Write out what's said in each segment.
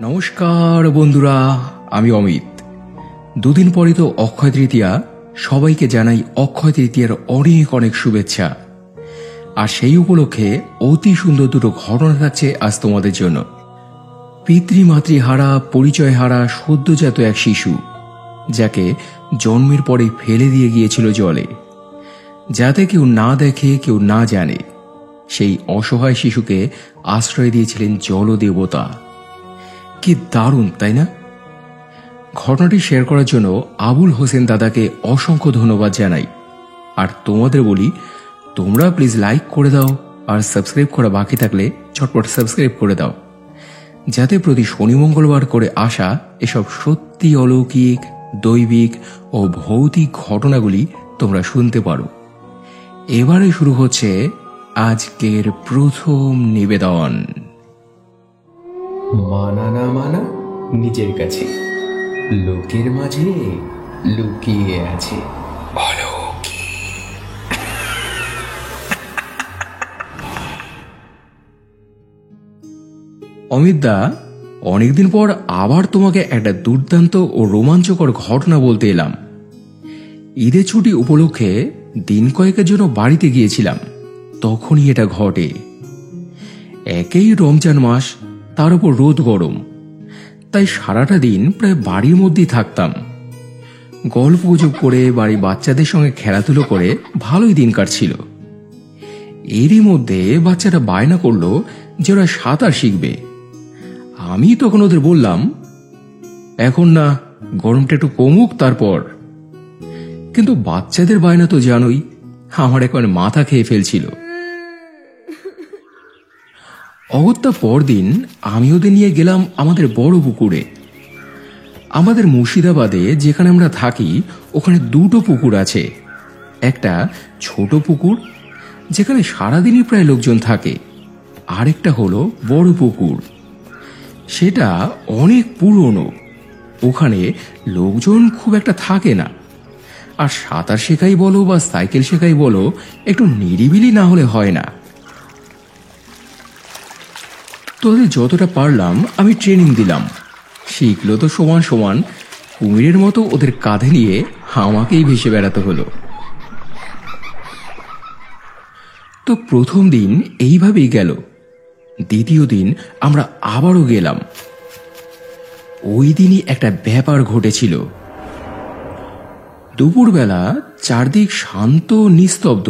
নমস্কার বন্ধুরা, আমি অমিত। দুদিন পরে তো অক্ষয় তৃতীয়া। সবাইকে জানাই অক্ষয় তৃতীয়ার অনেক অনেক শুভেচ্ছা। আর সেই উপলক্ষে অতি সুন্দর দুটো ঘটনা থাকছে আজ তোমাদের জন্য। পিতৃমাতৃহারা, পরিচয় হারা সদ্যজাত এক শিশু, যাকে জন্মের পরে ফেলে দিয়ে গিয়েছিল জলে, যাতে কেউ না দেখে, কেউ না জানে। সেই অসহায় শিশুকে আশ্রয় দিয়েছিলেন জলদেবতা। কি দারুণ, তাই না? ঘটনাটি শেয়ার করার জন্য আবুল হোসেন দাদাকে অসংখ্য ধন্যবাদ জানাই। আর তোমাদের বলি, তোমরা প্লিজ লাইক করে দাও, আর সাবস্ক্রাইব করা বাকি থাকলে চটপট সাবস্ক্রাইব করে দাও, যাতে প্রতি শনি মঙ্গলবার করে আসা এসব সত্যি অলৌকিক, দৈবিক ও ভৌতিক ঘটনাগুলি তোমরা শুনতে পারো। এবারে শুরু হচ্ছে আজকের প্রথম নিবেদন। মানা না মানা নিজের কাছে, লোকের মাঝে লুকিয়ে আছে অমিত দা, অনেকদিন পর আবার তোমাকে একটা দুর্দান্ত ও রোমাঞ্চকর ঘটনা বলতে এলাম। ঈদের ছুটি উপলক্ষে দিন কয়েকের জন্য বাড়িতে গিয়েছিলাম, তখনই এটা ঘটে। একেই রমজান মাস, তার উপর রোদ গরম, তাই সারাটা দিন প্রায় বাড়ির মধ্যেই থাকতাম। গল্প গুজব করে, বাড়ির বাচ্চাদের সঙ্গে খেলাধুলো করে ভালোই দিন কাটছিল। এরই মধ্যে বাচ্চারা বায়না করলো যে ওরা সাঁতার শিখবে। আমি তখন ওদের বললাম, এখন না, গরমটা একটু কমুক তারপর। কিন্তু বাচ্চাদের বায়না তো জানোই, আমার এখন মাথা খেয়ে ফেলছিল। অগত্যা পরদিন আমি ওদের নিয়ে গেলাম আমাদের বড় পুকুরে। আমাদের মুর্শিদাবাদে যেখানে আমরা থাকি, ওখানে দুটো পুকুর আছে। একটা ছোট পুকুর, যেখানে সারাদিনই প্রায় লোকজন থাকে। আরেকটা হলো বড় পুকুর, সেটা অনেক পুরনো। ওখানে লোকজন খুব একটা থাকে না। আর সাঁতার শেখাই বলো বা সাইকেল শেখাই বলো, একটু নিরিবিলি না হলে হয় না। তোদের যতটা পারলাম আমি ট্রেনিং দিলাম। শিখলো তো সমান সমান, কুমিরের মতো ওদের কাঁধে নিয়ে আমাকেই ভেসে বেড়াতে হলো। তো প্রথম দিন এইভাবেই গেল। দ্বিতীয় দিন আমরা আবারও গেলাম। ওই দিনই একটা ব্যাপার ঘটেছিল। দুপুরবেলা চারদিক শান্ত নিস্তব্ধ,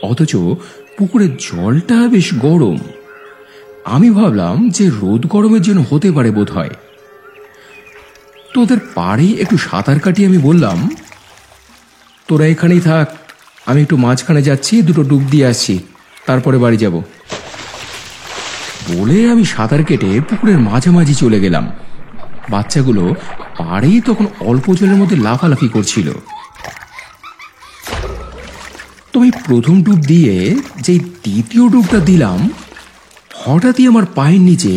অথচ পুকুরের জলটা বেশ গরম। আমি ভাবলাম যে রোদ গরমের জন্য হতে পারে বোধ হয়। তোদের পাড়ে একটু সাঁতার কাটিয়ে আমি বললাম, তোরা এখানেই থাক, আমি একটু মাঝখানে যাচ্ছি, দুটো ডুব দিয়ে আসছি, তারপরে বাড়ি যাব। বলে আমি সাঁতার কেটে পুকুরের মাঝামাঝি চলে গেলাম। বাচ্চাগুলো পাড়েই তখন অল্প জলের মধ্যে লাফালাফি করছিল। তুমি প্রথম ডুব দিয়ে যেই দ্বিতীয় ডুবটা দিলাম, হঠাৎই আমার পায়ের নিচে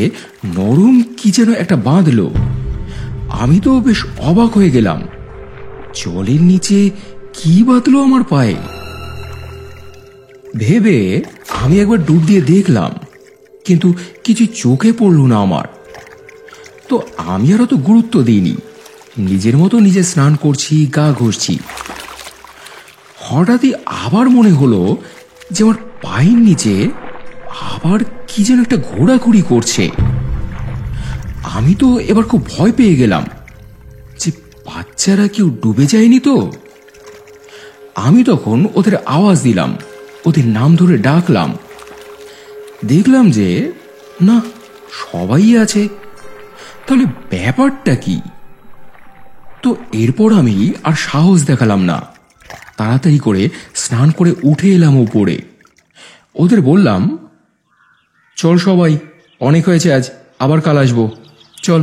নরম কি যেন একটা বাঁধলো। আমি তো বেশ অবাক হয়ে গেলাম, জলের নিচে কি বাঁধলো আমার পায়ে। ভেবে আমি একবার ডুব দিয়ে দেখলাম, কিন্তু কিছু চোখে পড়ল না আমার। তো আমি আর অত গুরুত্ব দিইনি, নিজের মতো নিজে স্নান করছি, গা ঘষছি। হঠাৎই আবার মনে হলো যে আমার পায়ের নিচে আবার কি যেন একটা ঘোরাঘুরি করছে। আমি তো এবার খুব ভয় পেয়ে গেলাম যে বাচ্চারা কেউ ডুবে যায়নি তো। আমি তখন ওদের আওয়াজ দিলাম, ওদের নাম ধরে ডাকলাম। দেখলাম যে না, সবাই আছে। তাহলে ব্যাপারটা কি? তো এরপর আমি আর সাহস দেখালাম না, তাড়াতাড়ি করে স্নান করে উঠে এলাম উপরে। ওদের বললাম, চল সবাই, অনেক হয়েছে আজ, আবার কাল আসবো, চল।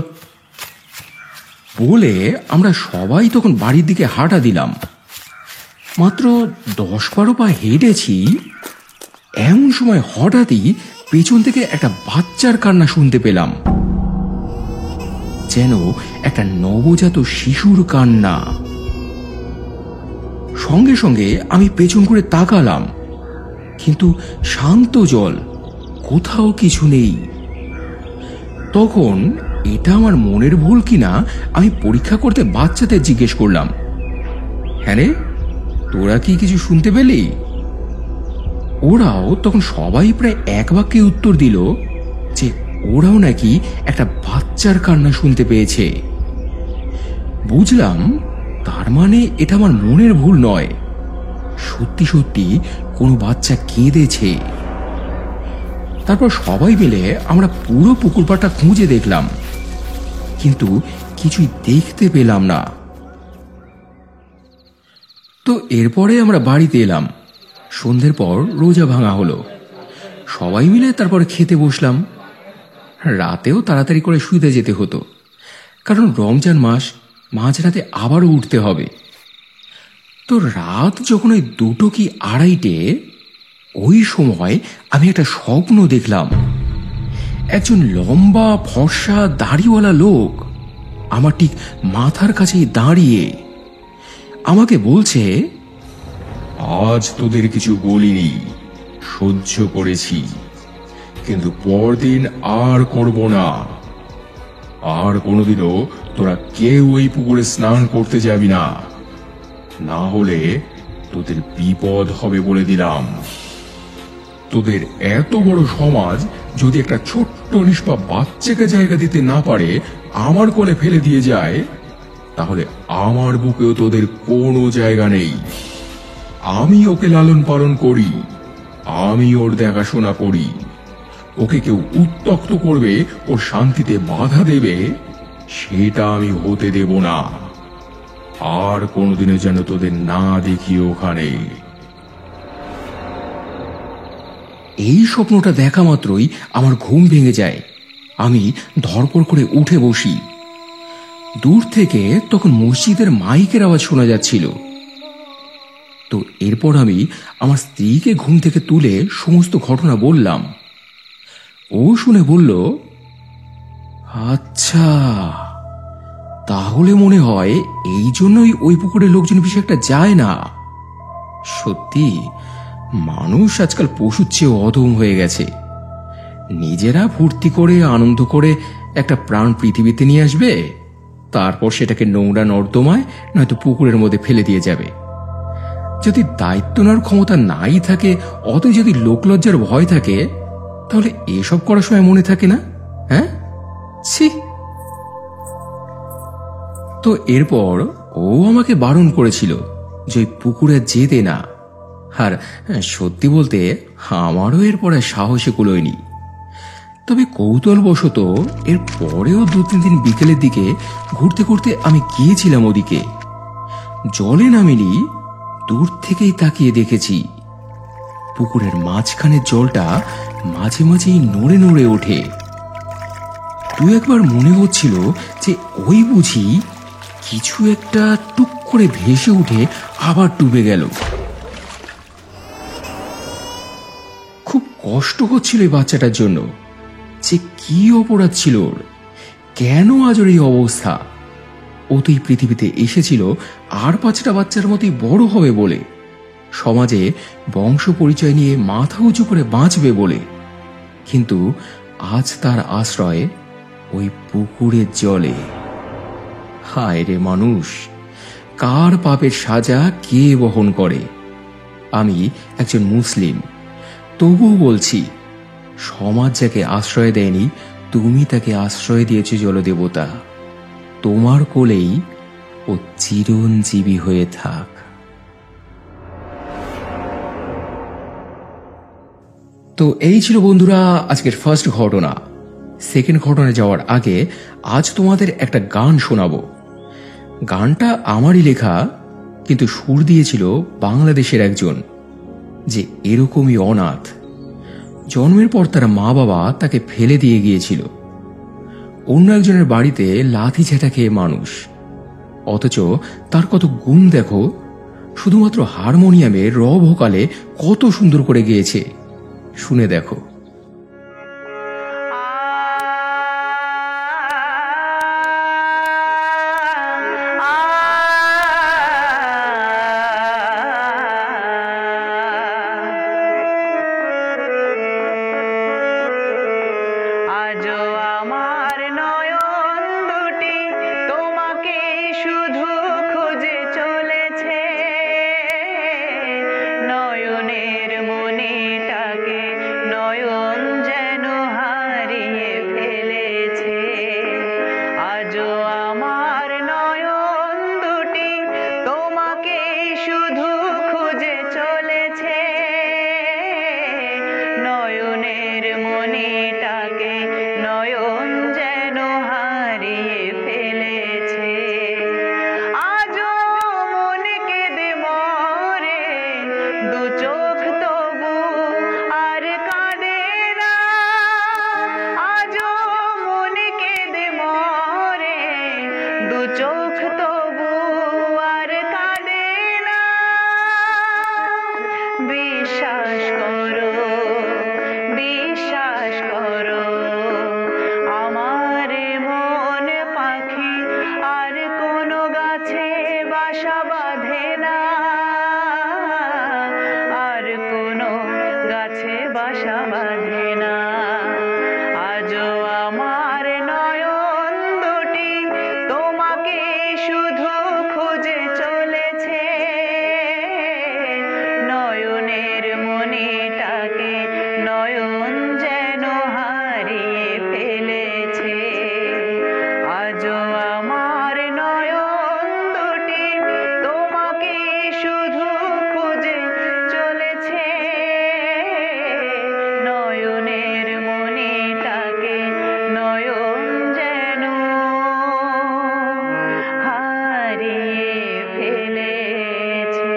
বলে আমরা সবাই তখন বাড়ির দিকে হাঁটা দিলাম। মাত্র 10-12 পা হেঁটেছি, এমন সময় হঠাৎই পেছন থেকে একটা বাচ্চার কান্না শুনতে পেলাম, যেন একটা নবজাত শিশুর কান্না। সঙ্গে সঙ্গে আমি পেছন করে তাকালাম, কিন্তু শান্ত জল, কোথাও কিছু নেই। তখন এটা আমার মনের ভুল কিনা আমি পরীক্ষা করতে বাচ্চাদের জিজ্ঞেস করলাম। হ্যাঁ রে, তোরা কি কিছু শুনতে পেলি? ওরাও তখন সবাই প্রায় এক বাক্যে উত্তর দিল যে ওরাও নাকি একটা বাচ্চার কান্না শুনতে পেয়েছে। বুঝলাম তার মানে এটা আমার মনের ভুল নয়, সত্যি সত্যি কোনো বাচ্চা কেঁদেছে। তারপর সবাই মিলে আমরা পুরো পুকুর পাড়টা খুঁজে দেখলাম, কিন্তু কিছুই দেখতে পেলাম না। তো এরপরে আমরা বাড়িতে এলাম। সন্ধ্যের পর রোজা ভাঙা হলো, সবাই মিলে তারপরে খেতে বসলাম। রাতেও তাড়াতাড়ি করে শুতে যেতে হতো, কারণ রমজান মাস, মাঝরাতে আবারও উঠতে হবে। তো রাত যখন ওই 2টো কি 2:30টে, ওই সময় আমি একটা স্বপ্ন দেখলাম। একজন লম্বা ফর্সা দাড়িওয়ালা লোক আমার ঠিক মাথার কাছেই দাঁড়িয়ে আমাকে বলছে, আজ তোদের কিছু বলিনি, সহ্য করেছি, কিন্তু পরদিন আর করব না। আর কোনোদিনও তোরা কেউ এই পুকুরে স্নান করতে যাবি না, না হলে তোদের বিপদ হবে বলে দিলাম। তোদের এত বড় সমাজ যদি একটা ছোট্ট নিষ্পাপ বাচ্চাকে জায়গা দিতে না পারে, আমার কোলে ফেলে দিয়ে যায়, তাহলে আমার বুকেও তোদের কোনো জায়গা নেই। আমি ওকে লালন পালন করি, আমি ওর দেখাশোনা করি। ওকে কেউ উত্ত্যক্ত করবে, ওর শান্তিতে বাধা দেবে, সেটা আমি হতে দেব না। আর কোনোদিনও যেন তোদের না দেখি ওখানে। এই স্বপ্নটা দেখা মাত্রই আমার ঘুম ভেঙে যায়। আমি ধড়পড় করে উঠে বসি। দূর থেকে তখন মসজিদের মাইকের আওয়াজ শোনা যাচ্ছিল। তো এরপর আমি আমার স্ত্রীকে ঘুম থেকে তুলে সমস্ত ঘটনা বললাম। ও শুনে বলল, আচ্ছা, তাহলে মনে হয় এই জন্যই ওই পুকুরে লোকজন বেশি একটা যায় না। সত্যি, মানুষ আজকাল পশুর চেয়ে অধম হয়ে গেছে। নিজেরা ফুর্তি করে আনন্দ করে একটা প্রাণ পৃথিবীতে নিয়ে আসবে, তারপর সেটাকে নোংরা নর্দমায় নয়তো পুকুরের মধ্যে ফেলে দিয়ে যাবে। যদি দায়িত্ব নেওয়ার ক্ষমতা নাই থাকে, অত যদি লোকলজ্জার ভয় থাকে, তাহলে এসব করার সময় মনে থাকে না? হ্যাঁ, ছি। তো এরপর ও আমাকে বারণ করেছিল যে ওই পুকুরে যেতে না। আর সত্যি বলতে আমারও এরপরে সাহসে কুলোয়নি। তবে কৌতূহলবশত এর পরেও 2-3 দিন বিকেলের দিকে ঘুরতে ঘুরতে আমি গিয়েছিলাম ওদিকে। জলে নামিনি, দূর থেকেই তাকিয়ে দেখেছি পুকুরের মাঝখানের জলটা মাঝে মাঝেই নড়ে নড়ে ওঠে। 2-1বার মনে হচ্ছিল যে ওই বুঝি কিছু একটা টুক করে ভেসে উঠে আবার ডুবে গেল। খুব কষ্ট হচ্ছিল এই বাচ্চাটার জন্য, যে কি অপরাধ ছিল ওর, কেন আজ ওর এই অবস্থা। ও তো এই পৃথিবীতে এসেছিল আর 5টা বাচ্চার মতোই বড় হবে বলে, সমাজে বংশ পরিচয় নিয়ে মাথা উঁচু করে বাঁচবে বলে। কিন্তু আজ তার আশ্রয় ওই পুকুরের জলে। হায় রে মানুষ, কার পাপের সাজা কে বহন করে? আমি একজন মুসলিম, তবুও বলছি, সমাজ যাকে আশ্রয় দেয়নি, তুমি তাকে আশ্রয় দিয়েছ জলদেবতা। তোমার কোলেই ও চিরঞ্জীবী হয়ে থাক। তো এই ছিল বন্ধুরা আজকের ফার্স্ট ঘটনা। সেকেন্ড ঘটনা যাওয়ার আগে আজ তোমাদের একটা গান শোনাবো। গানটা আমারই লেখা, কিন্তু সুর দিয়েছিল বাংলাদেশের একজন, যে এরকমই অনাথ। জন্মের পর তার মা বাবা তাকে ফেলে দিয়ে গিয়েছিল। অন্য একজনের বাড়িতে লাথি ঝেঁটা খেয়ে মানুষ, অথচ তার কত গুণ দেখো। শুধুমাত্র হারমোনিয়ামে র ভোকালে কত সুন্দর করে গেয়েছে, শুনে দেখো। আজও আমার নয়ন চোখ তবু আর কাঁদে না। বিশ্বাস করো, বিশ্বাস করো, আমার মন পাখি আর কোনো গাছে বাসা বাঁধে না, আর কোনো গাছে বাসা বাঁধে না। আজও আমার নয়ন দুটি তোমাকে শুধু খুঁজে চলেছে, নয়নের মনিটাকে নয়ন যেন হারিয়ে ফেলেছে। আজও আমার নয়ন দুটি তোমাকে শুধু খুঁজে চলেছে, নয়নের মনিটাকে নয়ন যেন হারিয়ে ফেলেছে।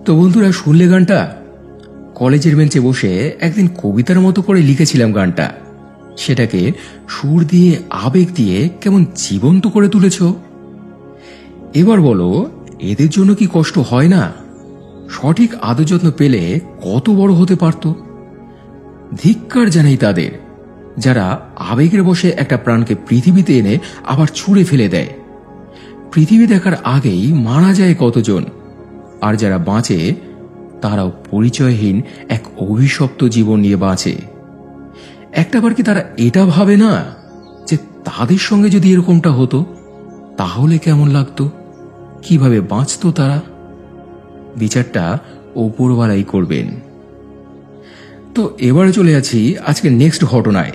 তো বন্ধুরা, শুনলে গানটা? কলেজের বেঞ্চে বসে একদিন কবিতার মতো করে লিখেছিলাম গানটা। সেটাকে সুর দিয়ে আবেগ দিয়ে কেমন জীবন্ত করে তুলেছ। এবার বলো, এদের জন্য কি কষ্ট হয় না? সঠিক আদর যত্ন পেলে কত বড় হতে পারত। ধিক্কার জানাই তাদের, যারা আবেগের বশে একটা প্রাণকে পৃথিবীতে এনে আবার ছুঁড়ে ফেলে দেয়। পৃথিবী দেখার আগেই মারা যায় কতজন, আর যারা বাঁচে তারাও পরিচয়হীন এক অভিশপ্ত জীবন নিয়ে বাঁচে। একটাবার কি তারা এটা ভাবে না যে তাদের সঙ্গে যদি এরকমটা হতো তাহলে কেমন লাগতো, কিভাবে বাঁচতো তারা? বিচারটা ওপরওয়ালাই করবেন। তো এবারে চলে যাচ্ছি আজকে নেক্সট ঘটনায়।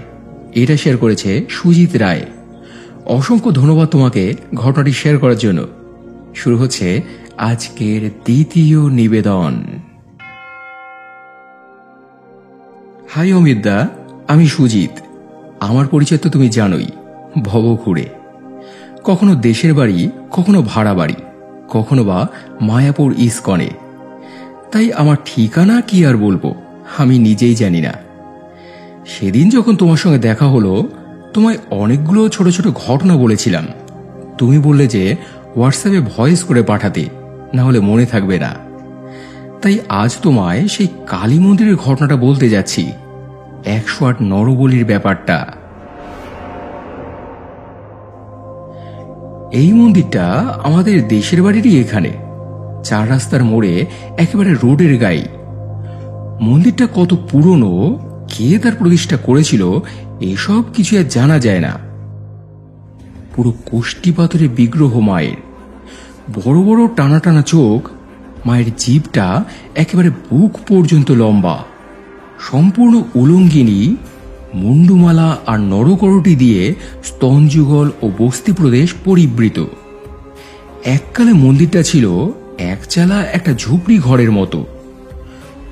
এটা শেয়ার করেছে সুজিত রায়। অসংখ্য ধন্যবাদ তোমাকে ঘটনাটি শেয়ার করার জন্য। শুরু হচ্ছে আজকের দ্বিতীয় নিবেদন। হাই অমিতদা, আমি সুজিত। আমার পরিচয় তো তুমি জানোই, ভবঘুরে। কখনো দেশের বাড়ি, কখনো ভাড়া বাড়ি, কখনো বা মায়াপুর ইস্কনে। তাই আমার ঠিকানা কি আর বলবো, আমি নিজেই জানি না। সেদিন যখন তোমার সঙ্গে দেখা হলো, তোমায় অনেকগুলো ছোট ছোট ঘটনা বলেছিলাম। তুমি বললে যে হোয়াটসঅ্যাপে ভয়েস করে পাঠাতে, না হলে মনে থাকবে না। তাই আজ তোমায় সেই কালী মন্দিরের ঘটনাটা বলতে যাচ্ছি, 108 নরবলির ব্যাপারটা। এই মন্দিরটা আমাদের দেশের বাড়িরই এখানে, 4 রাস্তার মোড়ে একেবারে রোডের গায়ে। মন্দিরটা কত পুরনো, কে তার প্রতিষ্ঠা করেছিল, এসব কিছু আর জানা যায় না। পুরো কোষ্ঠী পাথরের বিগ্রহ মায়ের, বড় বড় টানা টানা চোখ, মায়ের জিভটা একেবারে বুক পর্যন্ত লম্বা, সম্পূর্ণ উলঙ্গিনী, মুন্ডুমালা আর নরকরটি দিয়ে স্তনযুগল ও বস্তি প্রদেশ পরিবৃত। এককালে মন্দিরটা ছিল একচালা একটা ঝুপড়ি ঘরের মতো।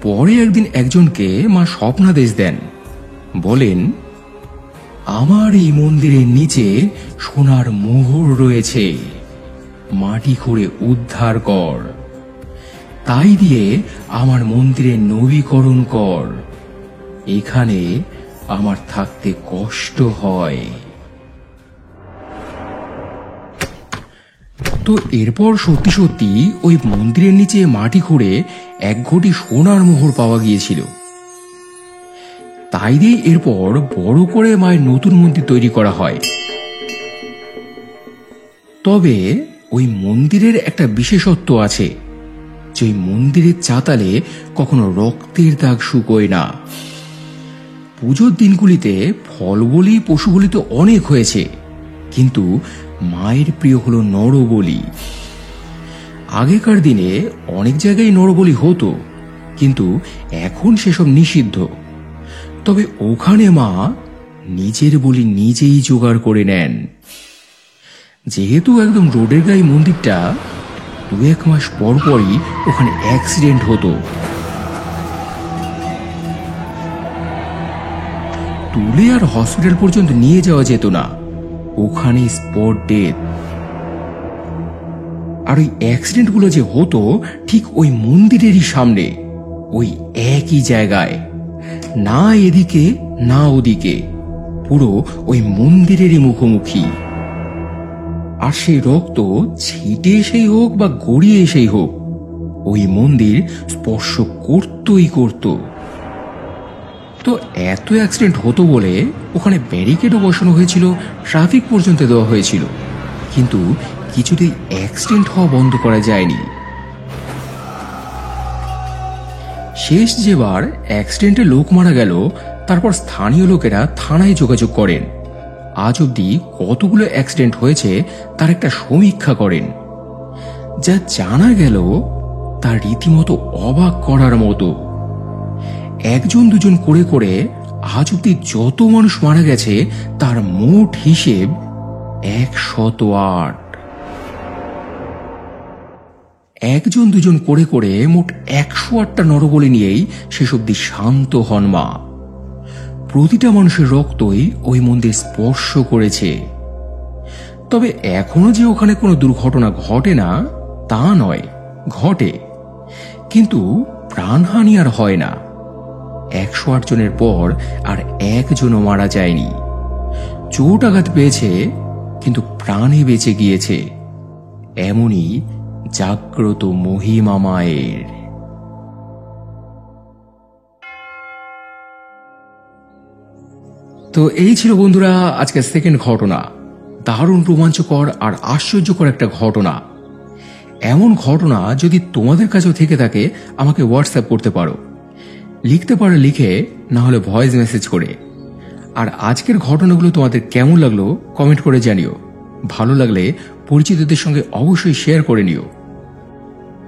পরে একদিন একজনকে মা স্বপ্নাদেশ দেন, বলেন, আমার এই মন্দিরের নিচে সোনার মোহর রয়েছে, মাটি খুঁড়ে উদ্ধার কর, তাই দিয়ে আমার মন্দিরের নবীকরণ কর, এখানে আমার থাকতে কষ্ট হয়। তো এরপর সত্যি সত্যি ওই মন্দিরের নিচে মাটি খুঁড়ে 1 ঘটি সোনার মোহর পাওয়া গিয়েছিল। তাই দিয়ে এরপর বড় করে মায়ের নতুন মন্দির তৈরি করা হয়। তবে ওই মন্দিরের একটা বিশেষত্ব আছে, যে ওই মন্দিরের চাতালে কখনো রক্তের দাগ শুকোয় না। পুজোর দিনগুলিতে ফল বলি, পশু বলি তো অনেক হয়েছে, কিন্তু মায়ের প্রিয় হলো নরবলি। আগেকার দিনে অনেক জায়গায় নরবলি হতো, কিন্তু এখন সেসব নিষিদ্ধ। তবে ওখানে মা নিজের বলি নিজেই জোগাড় করে নেন। যেহেতু একদম রোডের গায়ে মন্দিরটা, 2-1 মাস পর পরই ওখানে অ্যাক্সিডেন্ট হতো। তুলে আর হসপিটাল পর্যন্ত নিয়ে যাওয়া যেত না, ওখানে স্পট ডেথ। আর ওই অ্যাক্সিডেন্টগুলো যে হতো ঠিক ওই মন্দিরেরই সামনে, ওই একই জায়গায়, না এদিকে না ওদিকে, পুরো ওই মন্দিরেরই মুখোমুখি। আর সেই রক্ত ছিটে এসেই হোক বা গড়িয়ে এসেই হোক, ওই মন্দির স্পর্শ করতই করত। তো এত অ্যাক্সিডেন্ট হতো বলে ওখানে ব্যারিকেডও বসানো হয়েছিল, ট্রাফিক পর্যন্ত দেওয়া হয়েছিল, কিন্তু কিছুতেই অ্যাক্সিডেন্ট হওয়া বন্ধ করা যায়নি। শেষ যেবার অ্যাক্সিডেন্টে লোক মারা গেল, তারপর স্থানীয় লোকেরা থানায় যোগাযোগ করেন। আজ অবধি কতগুলো অ্যাক্সিডেন্ট হয়েছে তার একটা সমীক্ষা করেন। যা জানা গেল তা রীতিমতো অবাক করার মতো। একজন দুজন করে করে আজ অব্দি যত মানুষ মারা গেছে তার মোট হিসেব 108। একজন দুজন করে করে মোট 108টা নরবলি নিয়েই শেষ অব্দি শান্ত হন মা। প্রতিটা মানুষের রক্তই ওই মন্দির স্পর্শ করেছে। তবে এখনো যে ওখানে কোনো দুর্ঘটনা ঘটে না তা নয়, ঘটে, কিন্তু প্রাণহানি আর হয় না। 108 জনের পর আর একজনও মারা যায়নি। চোট আঘাত পেয়েছে কিন্তু প্রাণে বেঁচে গিয়েছে। এমনই জাগ্রত মহিমা মায়ের। তো এই ছিল বন্ধুরা আজকের সেকেন্ড ঘটনা। দারুণ রোমাঞ্চকর আর আশ্চর্যকর একটা ঘটনা। এমন ঘটনা যদি তোমাদের কাছেও থেকে থাকে আমাকে হোয়াটসঅ্যাপ করতে পারো, লিখতে পারো লিখে, না হলে ভয়েস মেসেজ করে। আর আজকের ঘটনাগুলো তোমাদের কেমন লাগলো কমেন্ট করে জানিও। ভালো লাগলে পরিচিতদের সঙ্গে অবশ্যই শেয়ার করে নিও।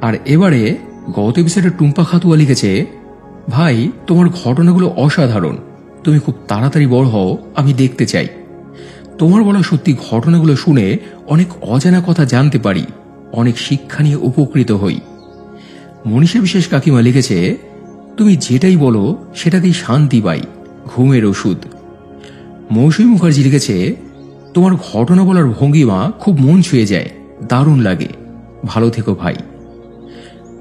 আর এবারে গত এপিসোডে টুম্পা খাতুয়া লিখেছে, ভাই তোমার ঘটনাগুলো অসাধারণ, তুমি খুব তাড়াতাড়ি বড় হও, আমি দেখতে চাই। তোমার বলা সত্যি ঘটনাগুলো শুনে অনেক অজানা কথা জানতে পারি, অনেক শিক্ষা নিয়ে উপকৃত হই। মনীষা বিশ্বাস কাকিমা লিখেছে, তুমি যেটাই বলো সেটাতেই শান্তি পাই, ঘুমের ওষুধ। মৌসুমী মুখার্জি লিখেছে, তোমার ঘটনা বলার ভঙ্গিমা খুব মন ছুঁয়ে যায়, দারুণ লাগে, ভালো থেকো ভাই।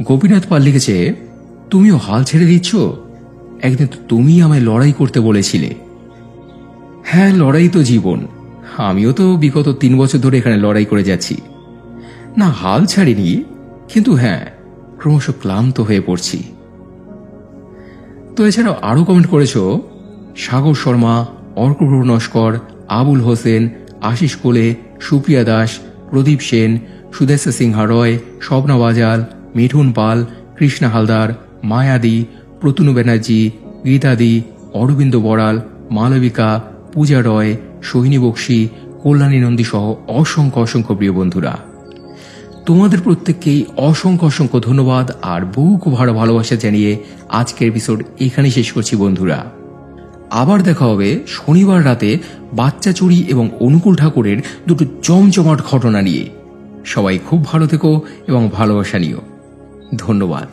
গোপীনাথ পাল লিখেছে, তুমিও হাল ছেড়ে দিচ্ছ? একদিন তো তুমি আমায় লড়াই করতে বলেছিলে। হ্যাঁ, লড়াই তো জীবন। আমিও তো বিগত 3 বছর ধরে এখানে লড়াই করে যাচ্ছি। না, হাল ছাড়িনি, কিন্তু হ্যাঁ, ক্রমশ ক্লান্ত হয়ে পড়ছি। তো এছাড়াও আরো কমেন্ট করেছ সাগর শর্মা, অর্কপ্রভ নস্কর, আবুল হোসেন, আশিস কোলে, সুপ্রিয়া দাস, প্রদীপ সেন, সুদেশা সিংহা রয়, স্বপ্না বাজাল, মিঠুন পাল, কৃষ্ণা হালদার, মায়াদি, প্রতুনু ব্যানার্জি, গীতাদি, অরবিন্দ বড়াল, মালবিকা, পূজা রয়, সোহিনী বক্সি, কল্যাণী নন্দী সহ অসংখ্য অসংখ্য প্রিয় বন্ধুরা, তোমাদের প্রত্যেককেই অসংখ্য অসংখ্য ধন্যবাদ আর বুক ভরা ভালোবাসা জানিয়ে আজকের এপিসোড এখানেই শেষ করছি বন্ধুরা। আবার দেখা হবে শনিবার রাতে বাচ্চা চুরি এবং অনুকূল ঠাকুরের দুটো জমজমাট ঘটনা নিয়ে। সবাই খুব ভালো থেকো এবং ভালোবাসা নিও। ধন্যবাদ।